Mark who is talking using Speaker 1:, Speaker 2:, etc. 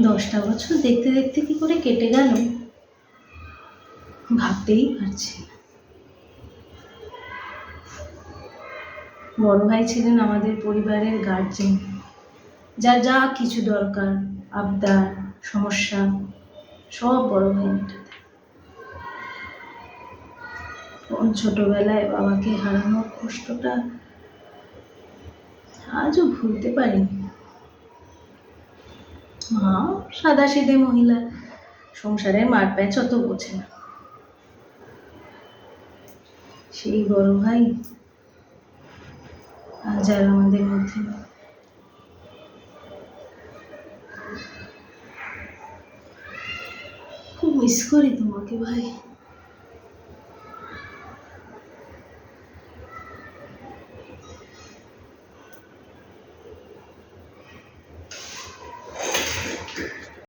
Speaker 1: 10টা বছর দেখতে দেখতে কি করে কেটে গেল ভাবতেই পারছি না। বড় ভাই ছিলেন আমাদের পরিবারের গার্জেন, যার যা কিছু দরকার, আবদার, সমস্যা সব বড় ভাই মেটাতেন। ছোটবেলায় বাবাকে হারানোর কষ্টটা আজও ভুলতে পারিনি। মা সাদাসিধে মহিলা, সংসারের মারপ্যাচ অত বোঝে না। সেই বড় ভাই আজ আর আমাদের মধ্যে নেই। খুব মিস করি তোমাকে ভাই।